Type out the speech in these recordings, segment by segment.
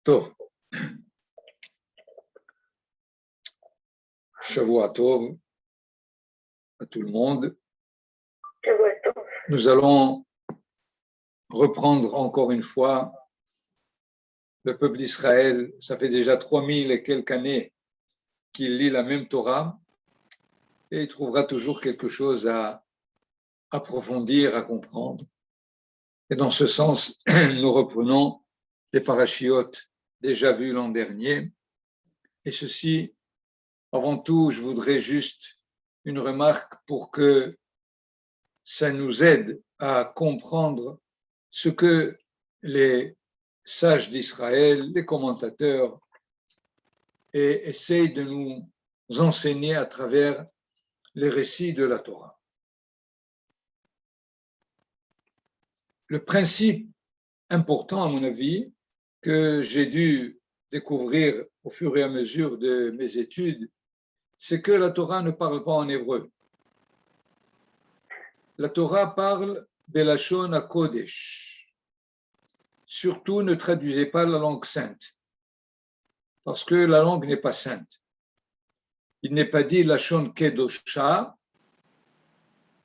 Tov. Shavua Tov à tout le monde. Nous allons reprendre encore une fois le peuple d'Israël. Ça fait déjà 3000 et quelques années qu'il lit la même Torah et il trouvera toujours quelque chose à approfondir, à comprendre. Et dans ce sens, nous reprenons les parachiotes déjà vus l'an dernier. Et ceci, avant tout, je voudrais juste une remarque pour que ça nous aide à comprendre ce que les sages d'Israël, les commentateurs, essayent de nous enseigner à travers les récits de la Torah. Le principe important, à mon avis, que j'ai dû découvrir au fur et à mesure de mes études, c'est que la Torah ne parle pas en hébreu. La Torah parle Belashon HaKodesh. Surtout, ne traduisez pas la langue sainte, parce que la langue n'est pas sainte. Il n'est pas dit Lashon Kedosha,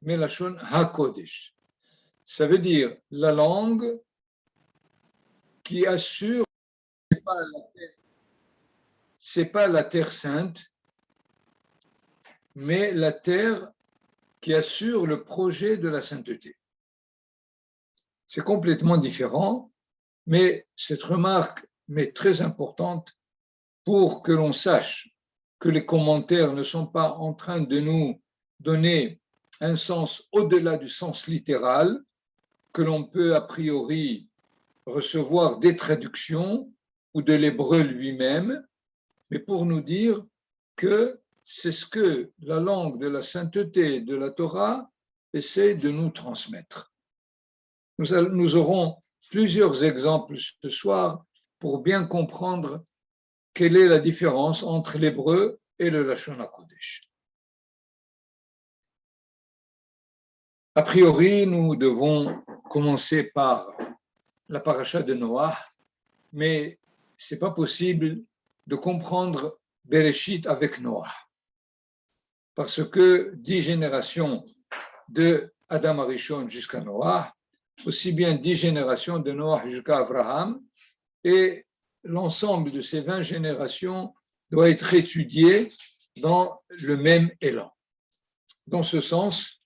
mais Lashon HaKodesh. Ça veut dire la langue qui assure, c'est pas la terre sainte, mais la terre qui assure le projet de la sainteté. C'est complètement différent, mais cette remarque est très importante pour que l'on sache que les commentaires ne sont pas en train de nous donner un sens au-delà du sens littéral, que l'on peut a priori recevoir des traductions ou de l'hébreu lui-même, mais pour nous dire que c'est ce que la langue de la sainteté de la Torah essaie de nous transmettre. Nous aurons plusieurs exemples ce soir pour bien comprendre quelle est la différence entre l'hébreu et le Lashon HaKodesh. A priori, nous devons commencer par la paracha de Noah, mais ce n'est pas possible de comprendre Bereshit avec Noah, parce que 10 générations de Adam Arishon jusqu'à Noah, aussi bien 10 générations de Noah jusqu'à Abraham, et l'ensemble de ces 20 générations doit être étudié dans le même élan. Dans ce sens,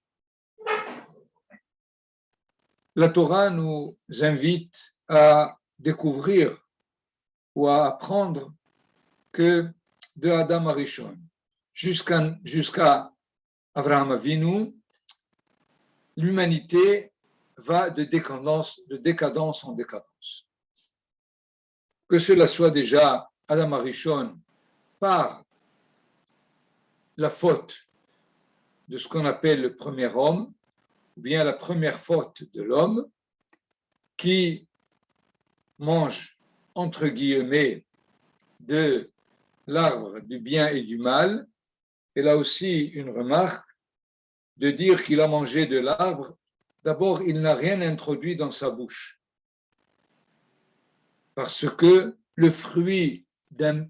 la Torah nous invite à découvrir ou à apprendre que de Adam Arishon jusqu'à Abraham Avinu, l'humanité va de décadence en décadence. Que cela soit déjà Adam Arishon par la faute de ce qu'on appelle le premier homme, ou bien la première faute de l'homme, qui mange, entre guillemets, de l'arbre du bien et du mal. Et là aussi, une remarque de dire qu'il a mangé de l'arbre. D'abord, il n'a rien introduit dans sa bouche, parce que le fruit de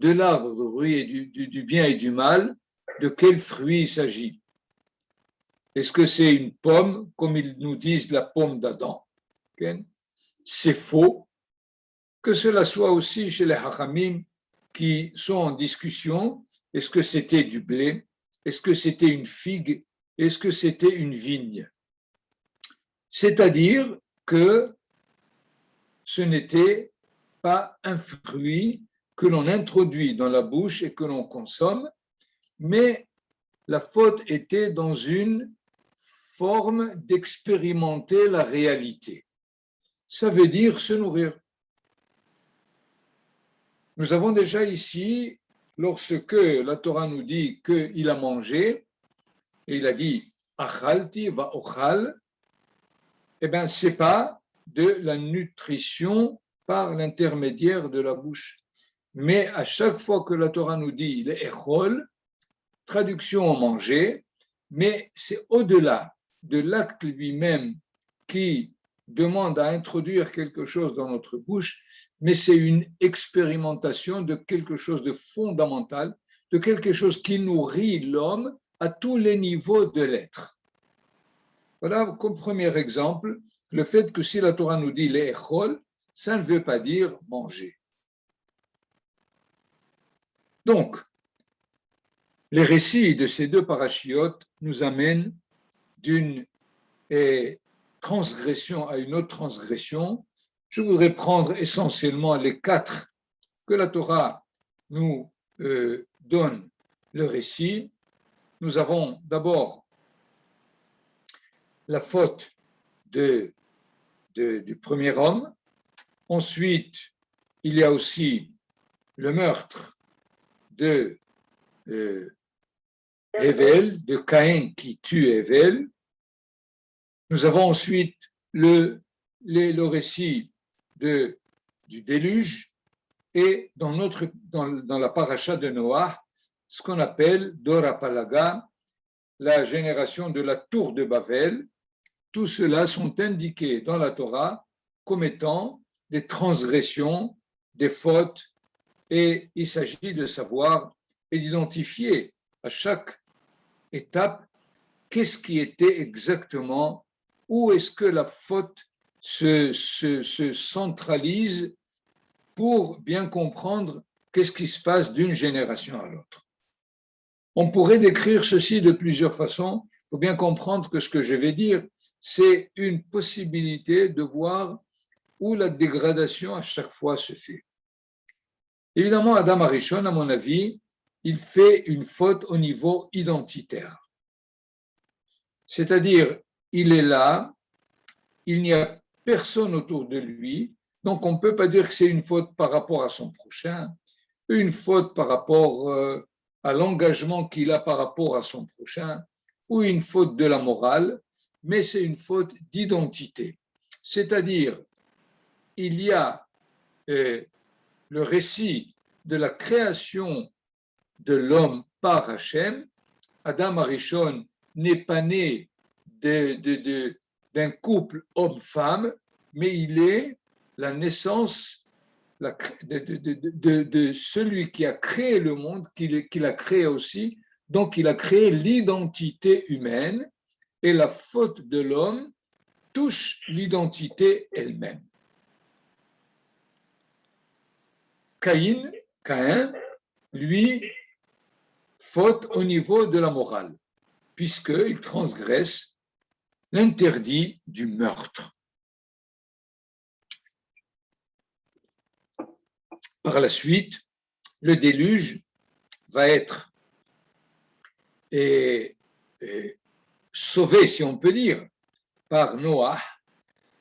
l'arbre du bien et du mal, de quel fruit il s'agit? Est-ce que c'est une pomme, comme ils nous disent la pomme d'Adam? C'est faux. Que cela soit aussi chez les Hachamim qui sont en discussion, est-ce que c'était du blé? Est-ce que c'était une figue? Est-ce que c'était une vigne? C'est-à-dire que ce n'était pas un fruit que l'on introduit dans la bouche et que l'on consomme, mais la faute était dans une forme d'expérimenter la réalité. Ça veut dire se nourrir. Nous avons déjà ici, lorsque la Torah nous dit qu'il a mangé, et il a dit « achalti va ochal », eh bien, ce n'est pas de la nutrition par l'intermédiaire de la bouche. Mais à chaque fois que la Torah nous dit « le echol », traduction en manger, mais c'est au-delà de l'acte lui-même qui demande à introduire quelque chose dans notre bouche, mais c'est une expérimentation de quelque chose de fondamental, de quelque chose qui nourrit l'homme à tous les niveaux de l'être. Voilà comme premier exemple, le fait que si la Torah nous dit les echol, ça ne veut pas dire manger. Donc, les récits de ces deux parachiotes nous amènent d'une transgression à une autre transgression. Je voudrais prendre essentiellement les quatre que la Torah nous donne le récit. Nous avons d'abord la faute du premier homme. Ensuite, il y a aussi le meurtre de Hevel, de Caïn qui tue Hevel. Nous avons ensuite le récit du déluge et dans la paracha de Noah, ce qu'on appelle Dora Palaga, la génération de la tour de Babel. Tout cela sont indiqués dans la Torah comme étant des transgressions, des fautes, et il s'agit de savoir et d'identifier à chaque étape qu'est-ce qui était exactement, où est-ce que la faute se centralise pour bien comprendre qu'est-ce qui se passe d'une génération à l'autre. On pourrait décrire ceci de plusieurs façons. Il faut bien comprendre que ce que je vais dire, c'est une possibilité de voir où la dégradation à chaque fois se fait. Évidemment, Adam Arishon, à mon avis, il fait une faute au niveau identitaire. C'est-à-dire, il est là, il n'y a personne autour de lui, donc on ne peut pas dire que c'est une faute par rapport à son prochain, une faute par rapport à l'engagement qu'il a par rapport à son prochain, ou une faute de la morale, mais c'est une faute d'identité. C'est-à-dire, il y a le récit de la création de l'homme par Hachem. Adam Arishon n'est pas né d'un couple homme-femme, mais il est la naissance de celui qui a créé le monde, qu'il a créé aussi. Donc, il a créé l'identité humaine et la faute de l'homme touche l'identité elle-même. Caïn, lui, faute au niveau de la morale, puisqu'il transgresse l'interdit du meurtre. Par la suite, le déluge va être sauvé, si on peut dire, par Noah.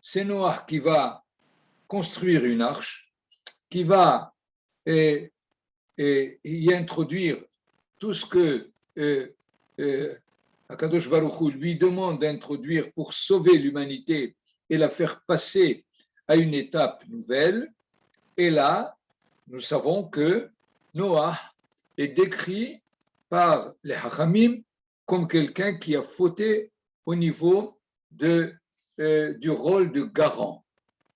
C'est Noah qui va construire une arche, qui va y introduire tout ce que Akadosh Baruch Hu lui demande d'introduire pour sauver l'humanité et la faire passer à une étape nouvelle. Et là, nous savons que Noah est décrit par les Hachamim comme quelqu'un qui a fauté au niveau du rôle de garant,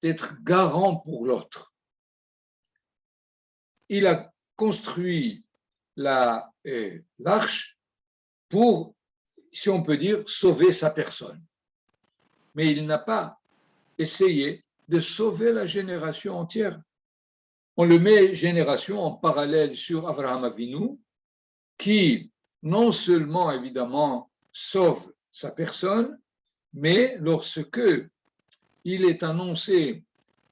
d'être garant pour l'autre. Il a construit l'arche pour, si on peut dire, sauver sa personne. Mais il n'a pas essayé de sauver la génération entière. On le met génération en parallèle sur Abraham Avinu, qui non seulement, évidemment, sauve sa personne, mais lorsque il est annoncé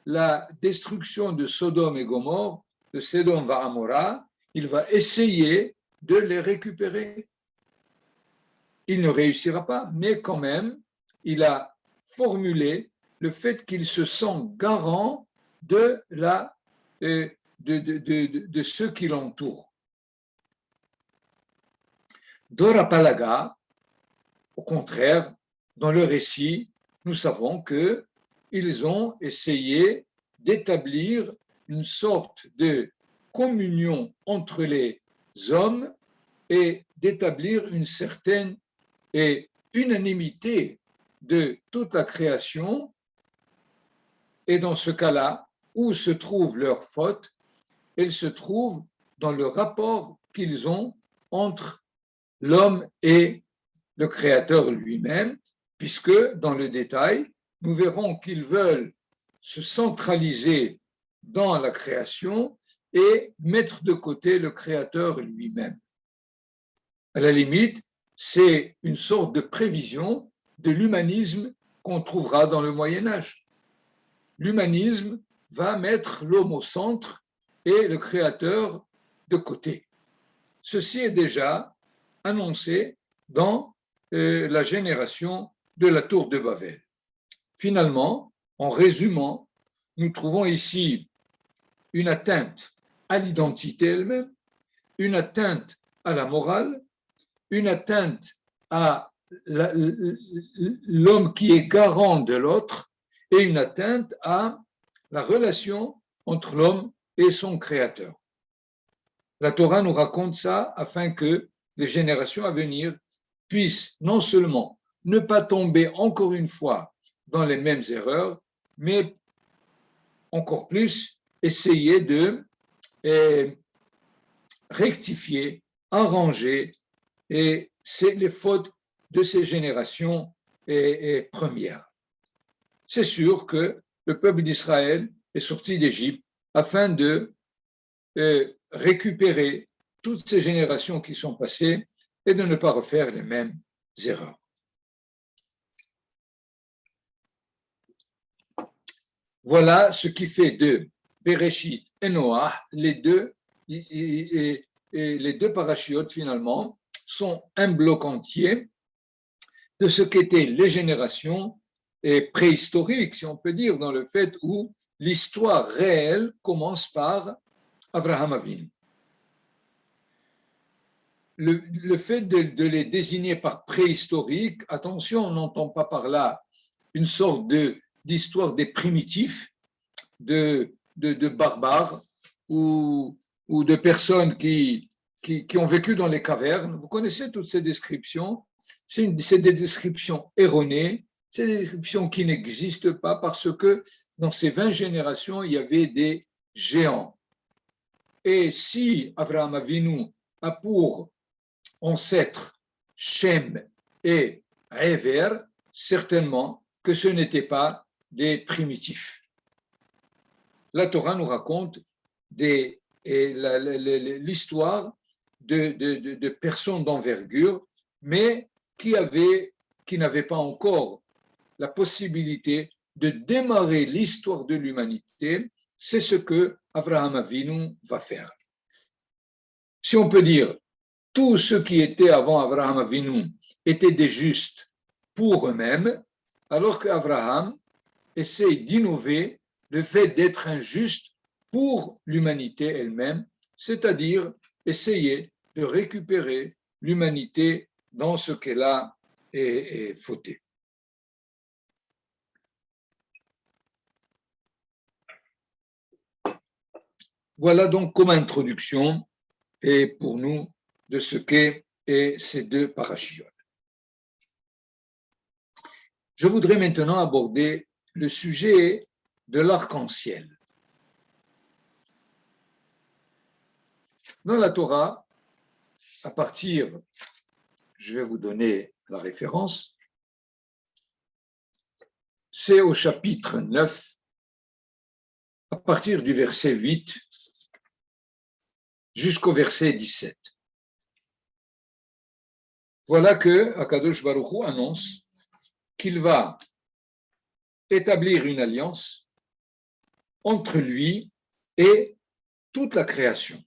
la destruction de Sodome et Gomorrhe, de Sodome va Amora, il va essayer de les récupérer. Il ne réussira pas, mais quand même, il a formulé le fait qu'il se sent garant de ceux qui l'entourent. Dora Palaga, au contraire, dans le récit, nous savons qu'ils ont essayé d'établir une sorte de communion entre les hommes et d'établir une certaine unanimité de toute la création Et dans ce cas-là, où se trouve leur faute? Elle se trouve dans le rapport qu'ils ont entre l'homme et le Créateur lui-même, puisque dans le détail, nous verrons qu'ils veulent se centraliser dans la création et mettre de côté le Créateur lui-même. À la limite, c'est une sorte de prévision de l'humanisme qu'on trouvera dans le Moyen-Âge. L'humanisme va mettre l'homme au centre et le Créateur de côté. Ceci est déjà annoncé dans la génération de la tour de Babel. Finalement, en résumant, nous trouvons ici une atteinte à l'identité elle-même, une atteinte à la morale, une atteinte à l'homme qui est garant de l'autre et une atteinte à la relation entre l'homme et son créateur. La Torah nous raconte ça afin que les générations à venir puissent non seulement ne pas tomber encore une fois dans les mêmes erreurs, mais encore plus essayer de rectifier, arranger et c'est les fautes de ces générations premières. C'est sûr que le peuple d'Israël est sorti d'Égypte afin de récupérer toutes ces générations qui sont passées et de ne pas refaire les mêmes erreurs. Voilà ce qui fait de Bereshit et Noah, les deux parachiotes finalement, sont un bloc entier de ce qu'étaient les générations préhistoriques, si on peut dire, dans le fait où l'histoire réelle commence par Abraham Avinu. Le fait de les désigner par préhistorique, attention, on n'entend pas par là une sorte d'histoire des primitifs, de barbares ou de personnes qui ont vécu dans les cavernes. Vous connaissez toutes ces descriptions. C'est des descriptions erronées, c'est des descriptions qui n'existent pas parce que dans ces 20 générations, il y avait des géants. Et si Abraham Avinu a pour ancêtres Shem et Ever, certainement que ce n'étaient pas des primitifs. La Torah nous raconte l'histoire de personnes d'envergure, mais qui n'avaient pas encore la possibilité de démarrer l'histoire de l'humanité. C'est ce que Abraham Avinu va faire. Si on peut dire, tous ceux qui étaient avant Abraham Avinu étaient des justes pour eux-mêmes, alors qu'Abraham essaie d'innover le fait d'être un juste pour l'humanité elle-même, c'est-à-dire essayer de récupérer l'humanité dans ce qu'elle a fauté. Voilà donc comme introduction et pour nous de ce qu'est ces deux parachiotes. Je voudrais maintenant aborder le sujet de l'arc-en-ciel. Dans la Torah, à partir, je vais vous donner la référence, c'est au chapitre 9, à partir du verset 8 jusqu'au verset 17. Voilà que Akadosh Baruch Hu annonce qu'il va établir une alliance entre lui et toute la création.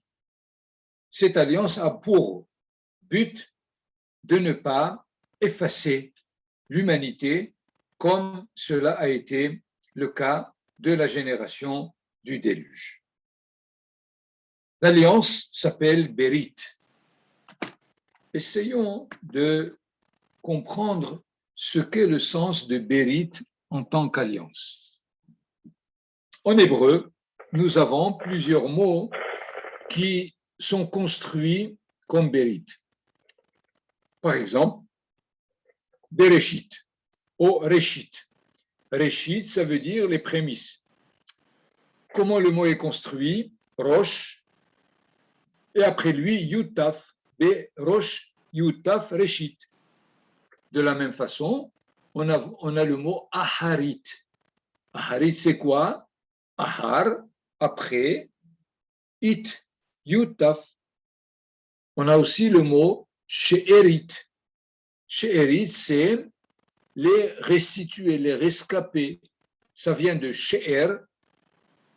Cette alliance a pour but de ne pas effacer l'humanité comme cela a été le cas de la génération du déluge. L'alliance s'appelle Berit. Essayons de comprendre ce qu'est le sens de Berit en tant qu'alliance. En hébreu, nous avons plusieurs mots qui sont construits comme Berit. Par exemple, Bereshit ou Reshit. Reshit, ça veut dire les prémices. comment le mot est construit, Rosh, et après lui, Yutaf, B, Rosh, Yutaf, Reshit. De la même façon, on a le mot Aharit. Aharit, c'est quoi? Ahar, après, It, Yutaf. On a aussi le mot She'erit. She'erit, c'est les restitués, les rescapés. Ça vient de She'er,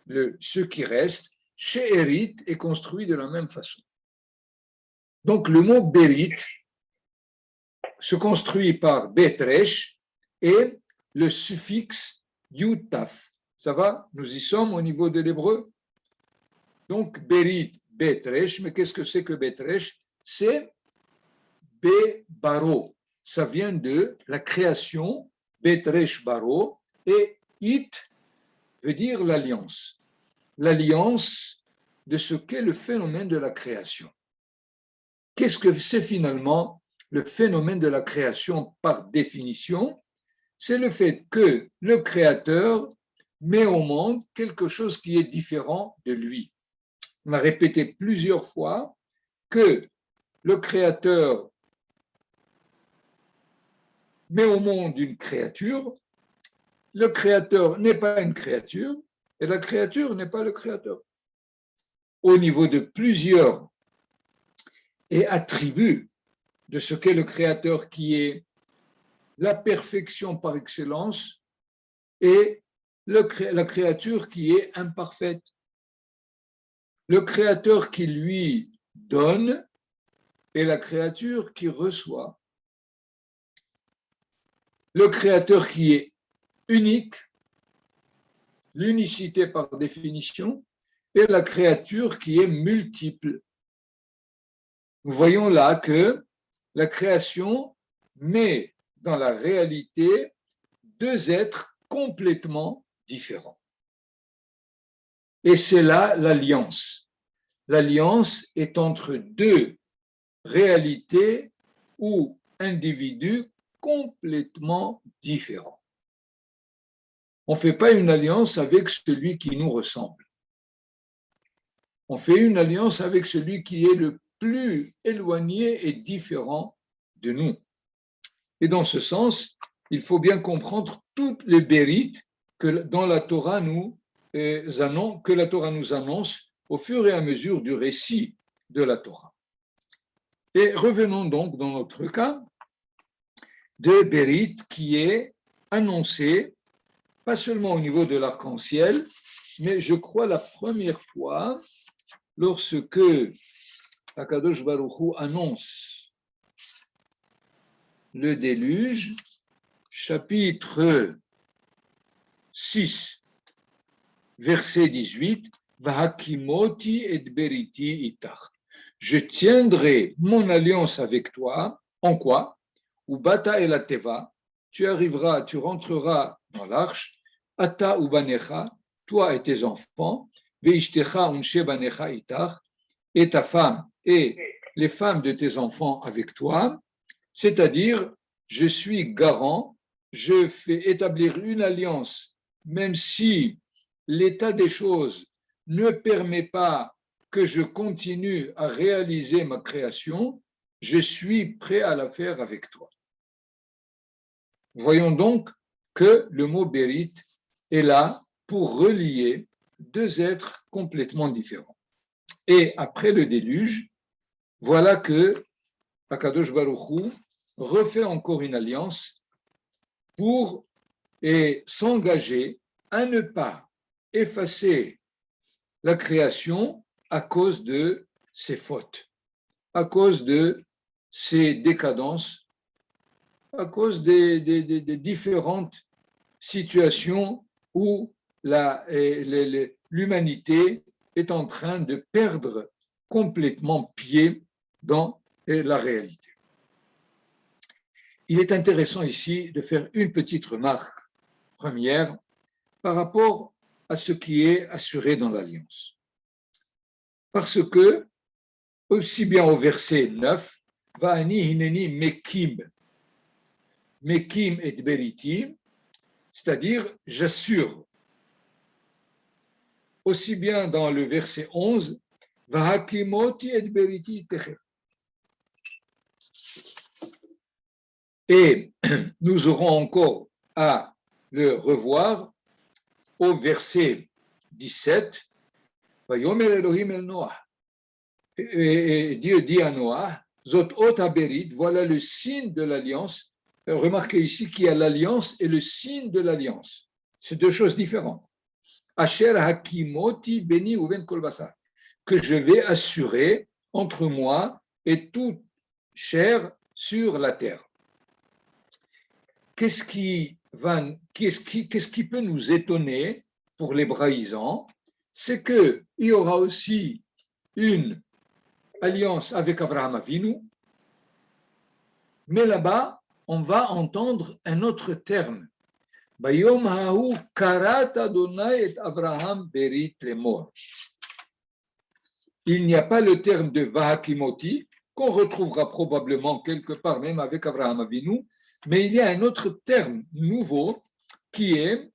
ce qui reste. She'erit est construit de la même façon. Donc le mot Berit se construit par Betresh et le suffixe Yutaf. Ça va? Nous y sommes au niveau de l'hébreu. Donc Berit, Betresh, mais qu'est-ce que c'est que Betresh? C'est Be-Baro. Ça vient de la création, Betresh Baro, et It veut dire l'alliance. L'alliance de ce qu'est le phénomène de la création. Qu'est-ce que c'est finalement le phénomène de la création par définition? C'est le fait que le Créateur met au monde quelque chose qui est différent de lui. On a répété plusieurs fois que le Créateur met au monde une créature, le Créateur n'est pas une créature et la créature n'est pas le Créateur. Au niveau de plusieurs attributs de ce qu'est le Créateur, qui est la perfection par excellence, et la créature qui est imparfaite. Le Créateur qui lui donne et la créature qui reçoit. Le Créateur qui est unique, l'unicité par définition, et la créature qui est multiple. Nous voyons là que la création met dans la réalité deux êtres complètement différents. Et c'est là l'alliance. L'alliance est entre deux réalités ou individus complètement différents. On ne fait pas une alliance avec celui qui nous ressemble. On fait une alliance avec celui qui est le plus éloigné et différent de nous. Et dans ce sens, il faut bien comprendre toutes les bérites que la Torah nous annonce au fur et à mesure du récit de la Torah. Et revenons donc dans notre cas de Bérit qui est annoncé, pas seulement au niveau de l'arc-en-ciel, mais je crois la première fois lorsque Akadosh Baruch Hu annonce le déluge, chapitre 6, verset 18, Vahakimoti et beriti itach. Je tiendrai mon alliance avec toi. En quoi? Ou bata et la teva, tu rentreras dans l'arche, ata ou banecha, toi et tes enfants, veishtecha unshe banecha itach, et ta femme et les femmes de tes enfants avec toi, c'est-à-dire, je suis garant, je fais établir une alliance, même si l'état des choses ne permet pas que je continue à réaliser ma création, je suis prêt à la faire avec toi. Voyons donc que le mot Bérit est là pour relier deux êtres complètement différents. Et après le déluge, voilà que Akadosh Baruch Hu refait encore une alliance pour s'engager à ne pas effacer la création à cause de ses fautes, à cause de ses décadences, à cause des différentes situations où l'humanité est en train de perdre complètement pied dans la réalité. Il est intéressant ici de faire une petite remarque première par rapport à ce qui est assuré dans l'Alliance. Parce que, aussi bien au verset 9, Va'ani hineni mekim, mekim et beriti, c'est-à-dire j'assure. aussi bien dans le verset 11, Vahakimoti et beriti techer. Et nous aurons encore à le revoir au verset 17, Vayomer Elohim el Noah. Et Dieu dit à Noah, Zot ot haberit, voilà le signe de l'alliance. Remarquez ici qu'il y a l'alliance et le signe de l'alliance. C'est deux choses différentes. Asher hakimoti beni uven kol basar, que je vais assurer entre moi et toute chair sur la terre. Qu'est-ce qui peut nous étonner pour les brahisants? C'est qu'il y aura aussi une alliance avec Abraham Avinu, mais là-bas, on va entendre un autre terme. Bayom hahu karat Adonai et Abraham berit lemor. Il n'y a pas le terme de Vahakimoti, qu'on retrouvera probablement quelque part même avec Abraham Avinu, mais il y a un autre terme nouveau qui est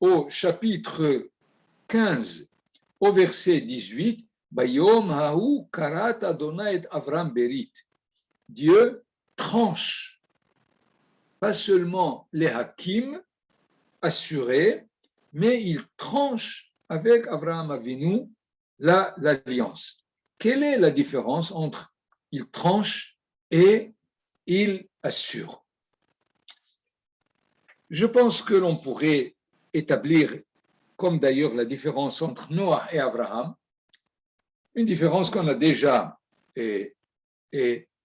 au chapitre 15, au verset 18, Bayom hahu karat Adonai et Abraham berit. Dieu tranche, pas seulement les hakim assurés, mais il tranche avec Abraham Avinu l'alliance. Quelle est la différence entre il tranche et il assure? Je pense que l'on pourrait établir, comme d'ailleurs la différence entre Noah et Abraham, une différence qu'on a déjà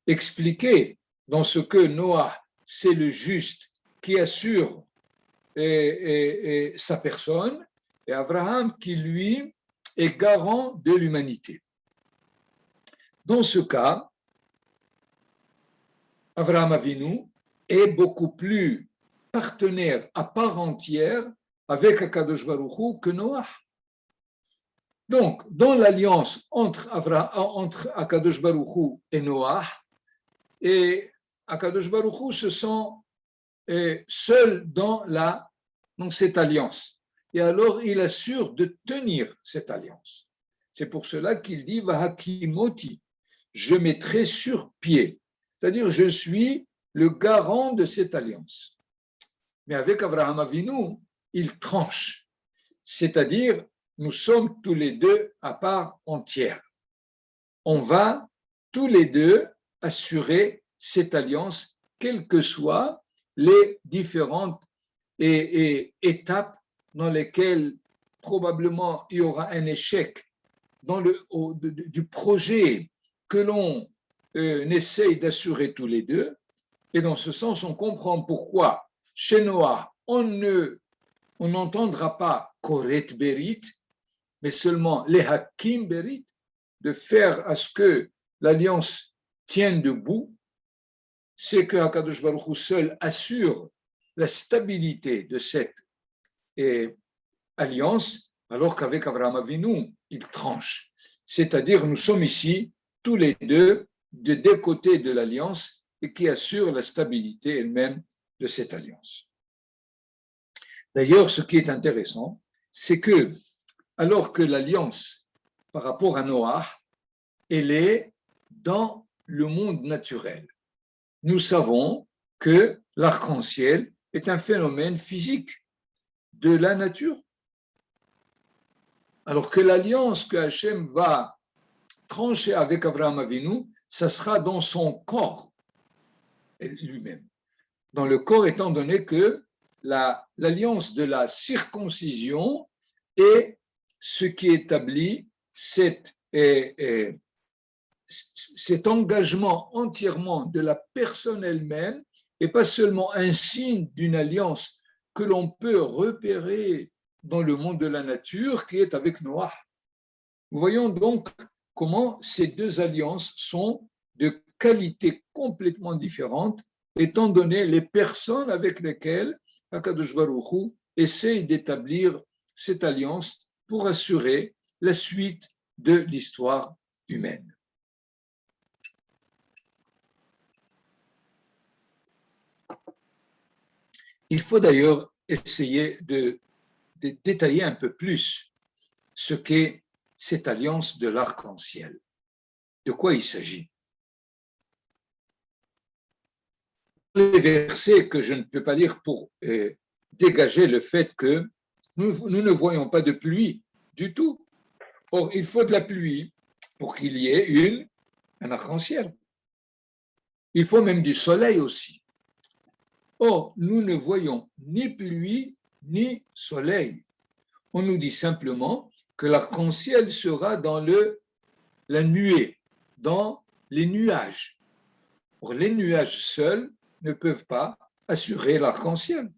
expliquée dans ce que Noah, c'est le juste qui assure sa personne, et Abraham qui, lui, est garant de l'humanité. Dans ce cas, Abraham Avinu est beaucoup plus partenaire à part entière avec Akadosh Baruch Hu que Noah. Donc, dans l'alliance entre Akadosh Baruch Hu et Noah, et Akadosh Baruch Hu se sent seul dans cette alliance. Et alors, il assure de tenir cette alliance. C'est pour cela qu'il dit Vahakimoti, je mettrai sur pied. C'est-à-dire, je suis le garant de cette alliance. Mais avec Abraham Avinu, il tranche. C'est-à-dire, nous sommes tous les deux à part entière. On va tous les deux assurer cette alliance, quelles que soient les différentes étapes dans lesquelles probablement il y aura un échec du projet que l'on essaye d'assurer tous les deux. Et dans ce sens, on comprend pourquoi chez Noah, on n'entendra pas Koret Berit, mais seulement les Hakim Berit, de faire à ce que l'alliance tienne debout. C'est que Hakadosh Baruch Hu seul assure la stabilité de cette alliance, alors qu'avec Abraham Avinu, il tranche. C'est-à-dire, nous sommes ici tous les deux de deux côtés de l'alliance et qui assurent la stabilité elle-même de cette alliance. D'ailleurs, ce qui est intéressant, c'est que, alors que l'alliance par rapport à Noah, elle est dans le monde naturel. Nous savons que l'arc-en-ciel est un phénomène physique de la nature. Alors que l'alliance que Hachem va trancher avec Abraham Avinu, ça sera dans son corps lui-même. Dans le corps, étant donné que l'alliance de la circoncision est ce qui établit cet engagement entièrement de la personne elle-même et pas seulement un signe d'une alliance que l'on peut repérer dans le monde de la nature qui est avec Noah. Nous voyons donc comment ces deux alliances sont de qualités complètement différentes étant donné les personnes avec lesquelles Akadosh Baruch Hu essaye d'établir cette alliance pour assurer la suite de l'histoire humaine. Il faut d'ailleurs essayer de détailler un peu plus ce qu'est cette alliance de l'arc-en-ciel. De quoi il s'agit? Les versets que je ne peux pas lire pour dégager le fait que nous ne voyons pas de pluie du tout. Or, il faut de la pluie pour qu'il y ait un arc-en-ciel. Il faut même du soleil aussi. Or, nous ne voyons ni pluie ni soleil. On nous dit simplement que l'arc-en-ciel sera dans la nuée, dans les nuages. Or, les nuages seuls ne peuvent pas assurer l'arc-en-ciel.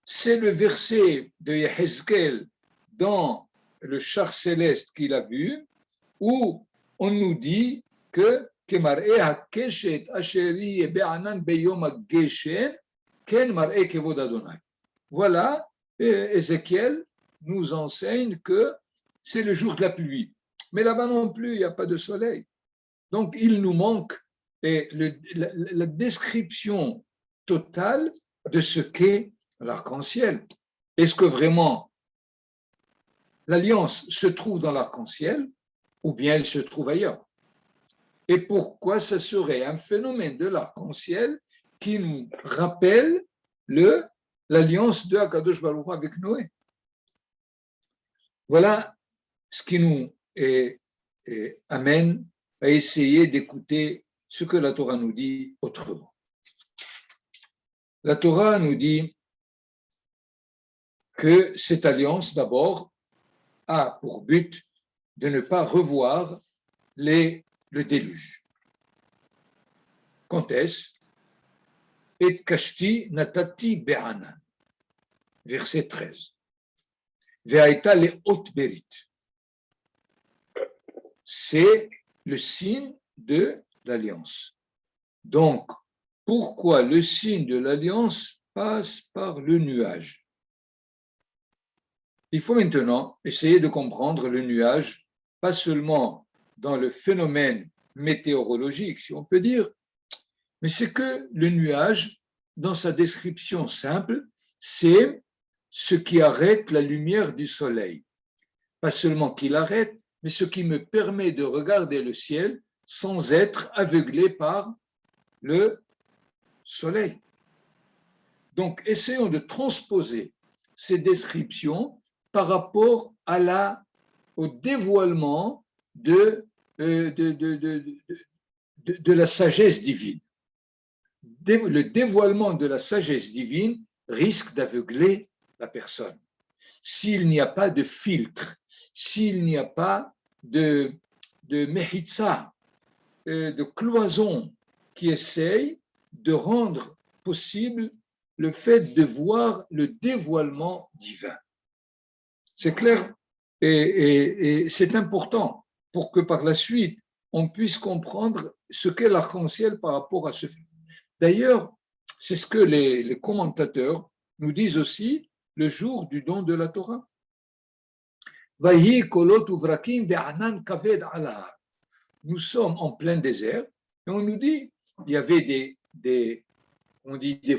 C'est le verset de Yehezkel dans le char céleste qu'il a vu, où on nous dit que voilà, Ézéchiel nous enseigne que c'est le jour de la pluie. Mais là-bas non plus, il n'y a pas de soleil. Donc, il nous manque la description totale de ce qu'est l'arc-en-ciel. Est-ce que vraiment l'alliance se trouve dans l'arc-en-ciel ou bien elle se trouve ailleurs? Et pourquoi ça serait un phénomène de l'arc-en-ciel qui nous rappelle l'alliance de Akadosh Baruch Hu avec Noé? Voilà ce qui nous amène à essayer d'écouter ce que la Torah nous dit autrement. La Torah nous dit que cette alliance, d'abord, a pour but de ne pas revoir le déluge. Quand est-ce? Et kashti natati be'anan, verset 13. Ve'aita le hot berit. C'est le signe de l'alliance. Donc, pourquoi le signe de l'alliance passe par le nuage? Il faut maintenant essayer de comprendre le nuage, pas seulement dans le phénomène météorologique, si on peut dire, mais c'est que le nuage, dans sa description simple, c'est ce qui arrête la lumière du soleil. Pas seulement qu'il arrête, mais ce qui me permet de regarder le ciel sans être aveuglé par le soleil. Donc, essayons de transposer ces descriptions par rapport au dévoilement de la sagesse divine. Le dévoilement de la sagesse divine risque d'aveugler la personne. S'il n'y a pas de filtre, s'il n'y a pas de mehitza, de cloison qui essaye de rendre possible le fait de voir le dévoilement divin. C'est clair et c'est important pour que par la suite, on puisse comprendre ce qu'est l'arc-en-ciel par rapport à ce fait. D'ailleurs, c'est ce que les commentateurs nous disent aussi le jour du don de la Torah. Nous sommes en plein désert et on nous dit il y avait des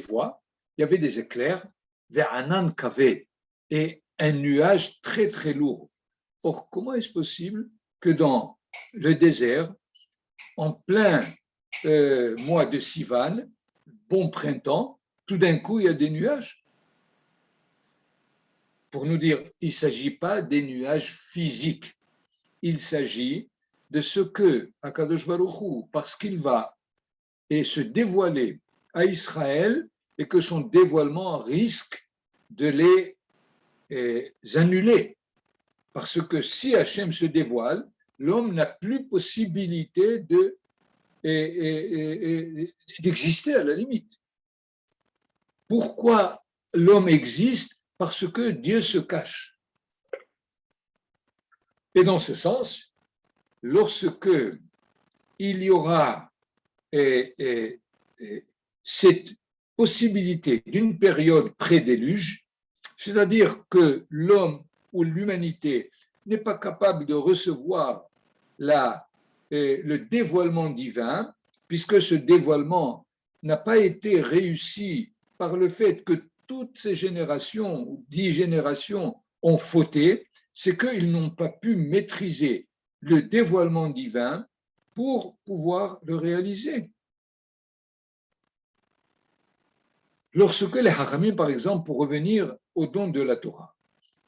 voix, il y avait des éclairs, ve'anan kaved, et un nuage très très lourd. Or, comment est-ce possible que dans le désert, en plein mois de Sivan, bon printemps, tout d'un coup il y a des nuages? Pour nous dire, il ne s'agit pas des nuages physiques, il s'agit de ce que Akadosh Baruch Hu, parce qu'il va se dévoiler à Israël et que son dévoilement risque de les annuler. Parce que si Hachem se dévoile, l'homme n'a plus possibilité d'exister à la limite. Pourquoi l'homme existe? Parce que Dieu se cache. Et dans ce sens, lorsque il y aura cette possibilité d'une période pré-déluge, c'est-à-dire que l'homme ou l'humanité n'est pas capable de recevoir le dévoilement divin, puisque ce dévoilement n'a pas été réussi par le fait que toutes ces générations, 10 générations, ont fauté, c'est qu'ils n'ont pas pu maîtriser le dévoilement divin pour pouvoir le réaliser. Lorsque les Hachamim, par exemple, pour revenir au don de la Torah,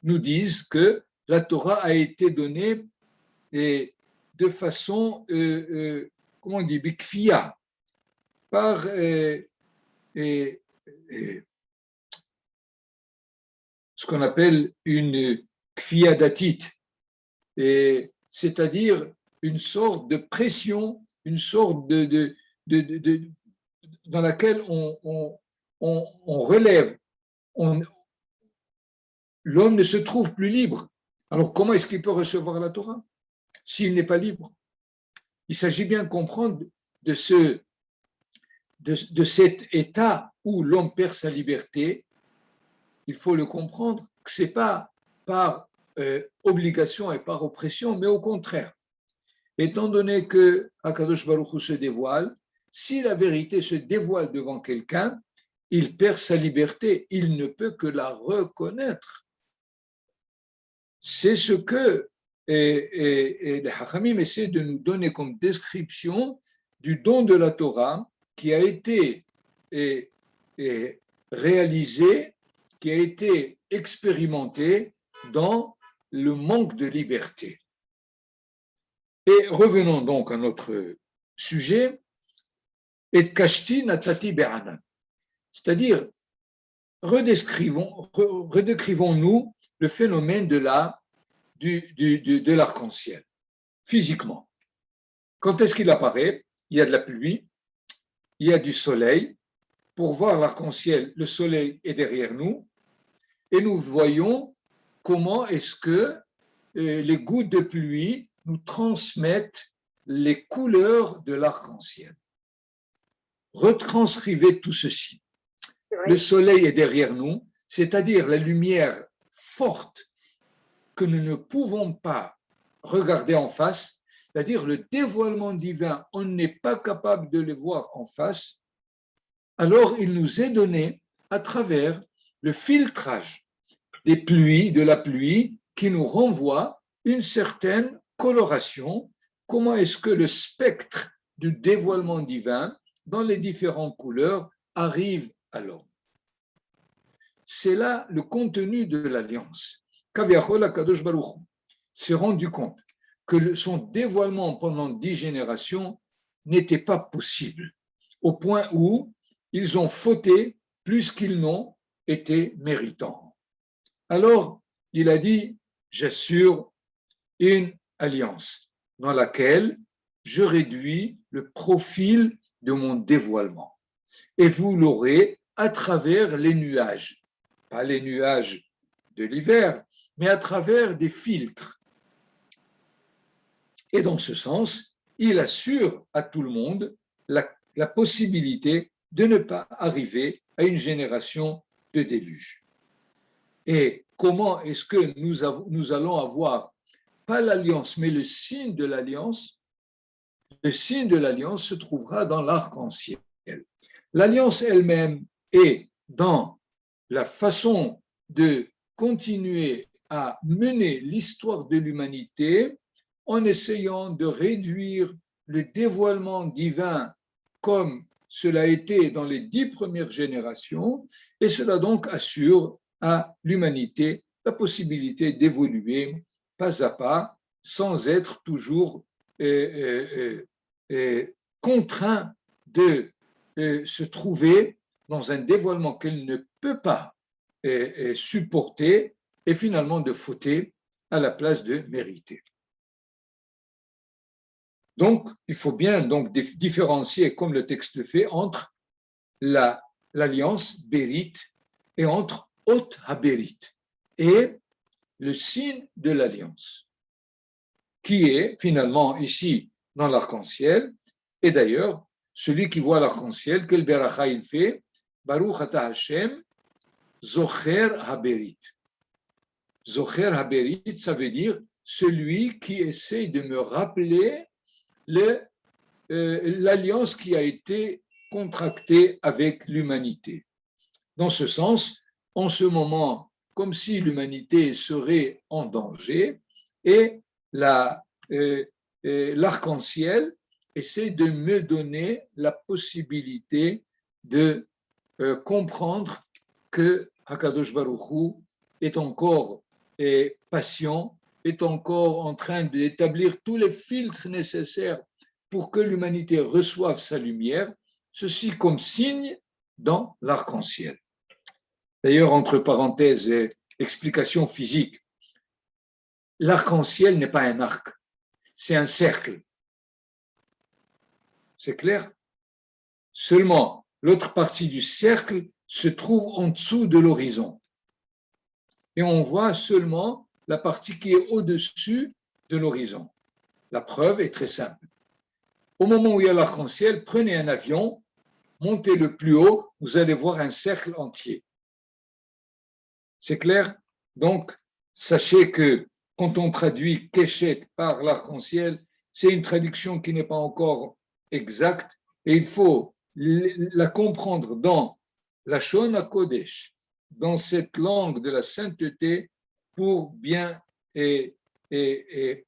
nous disent que la Torah a été donnée de façon, comment on dit, bikfiya, par ce qu'on appelle une kfiya datite, c'est-à-dire une sorte de pression, une sorte dans laquelle on relève. L'homme ne se trouve plus libre. Alors comment est-ce qu'il peut recevoir la Torah s'il n'est pas libre? Il s'agit bien de comprendre de cet état où l'homme perd sa liberté. Il faut le comprendre que ce n'est pas par obligation et par oppression, mais au contraire. Étant donné que Akadosh Baruch Hu se dévoile, si la vérité se dévoile devant quelqu'un, il perd sa liberté, il ne peut que la reconnaître. C'est ce que les Hachamim essaient de nous donner comme description du don de la Torah qui a été réalisé, qui a été expérimenté dans le manque de liberté. Et revenons donc à notre sujet, et kashti natati be'anan, c'est-à-dire redécrivons-nous le phénomène de l'arc-en-ciel, physiquement. Quand est-ce qu'il apparaît? Il y a de la pluie, il y a du soleil. Pour voir l'arc-en-ciel, le soleil est derrière nous, et nous voyons comment est-ce que les gouttes de pluie nous transmettent les couleurs de l'arc-en-ciel. Retranscrivez tout ceci. Le soleil est derrière nous, c'est-à-dire la lumière forte que nous ne pouvons pas regarder en face, c'est-à-dire le dévoilement divin, on n'est pas capable de le voir en face, alors il nous est donné à travers le filtrage de la pluie qui nous renvoie une certaine coloration. Comment est-ce que le spectre du dévoilement divin dans les différentes couleurs arrive à l'homme? C'est là le contenu de l'alliance. Kaviachol HaKadosh Baruch Hu s'est rendu compte que son dévoilement pendant 10 générations n'était pas possible, au point où ils ont fauté plus qu'ils n'ont été méritants. Alors, il a dit, j'assure une alliance dans laquelle je réduis le profil de mon dévoilement. Et vous l'aurez à travers les nuages, pas les nuages de l'hiver, mais à travers des filtres. Et dans ce sens, il assure à tout le monde la possibilité de ne pas arriver à une génération de déluge. Et comment est-ce que nous allons avoir, pas l'alliance, mais le signe de l'alliance? Le signe de l'alliance se trouvera dans l'arc-en-ciel. L'alliance elle-même est dans la façon de continuer à mener l'histoire de l'humanité en essayant de réduire le dévoilement divin comme cela a été dans les 10 premières générations, et cela donc assure à l'humanité la possibilité d'évoluer pas à pas sans être toujours contraint de se trouver dans un dévoilement qu'elle ne peut pas supporter et finalement de fauter à la place de mériter. Donc, il faut bien donc différencier, comme le texte le fait, entre l'alliance bérite et entre Hot HaBérit et le signe de l'alliance, qui est finalement ici dans l'arc-en-ciel. Et d'ailleurs, celui qui voit l'arc-en-ciel, quel beracha il fait? Baruch ata Hashem, Zocher HaBérit. Zocher HaBérit, ça veut dire celui qui essaye de me rappeler l'alliance qui a été contractée avec l'humanité. Dans ce sens, en ce moment, comme si l'humanité serait en danger, et l'arc-en-ciel essaie de me donner la possibilité de comprendre que Hakadosh Baruch Hu est encore patient, est encore en train d'établir tous les filtres nécessaires pour que l'humanité reçoive sa lumière, ceci comme signe dans l'arc-en-ciel. D'ailleurs, entre parenthèses, explication physique, l'arc-en-ciel n'est pas un arc, c'est un cercle. C'est clair? Seulement, l'autre partie du cercle se trouve en dessous de l'horizon. Et on voit seulement la partie qui est au-dessus de l'horizon. La preuve est très simple. Au moment où il y a l'arc-en-ciel, prenez un avion, montez le plus haut, vous allez voir un cercle entier. C'est clair? Donc, sachez que quand on traduit Keshet par l'arc-en-ciel, c'est une traduction qui n'est pas encore exacte et il faut la comprendre dans la Shon HaKodesh, dans cette langue de la sainteté pour bien et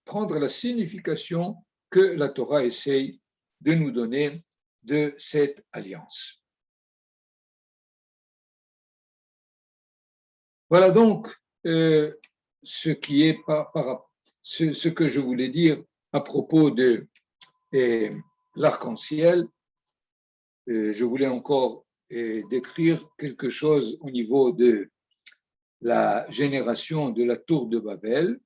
prendre la signification que la Torah essaye de nous donner de cette alliance. Voilà donc ce qui est ce que je voulais dire à propos de l'arc-en-ciel. Je voulais encore décrire quelque chose au niveau de la génération de la tour de Babel.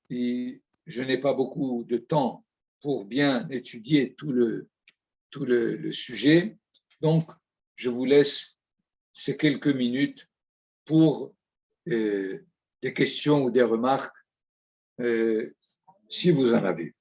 Et je n'ai pas beaucoup de temps pour bien étudier tout le sujet, donc je vous laisse ces quelques minutes pour des questions ou des remarques, si vous en avez.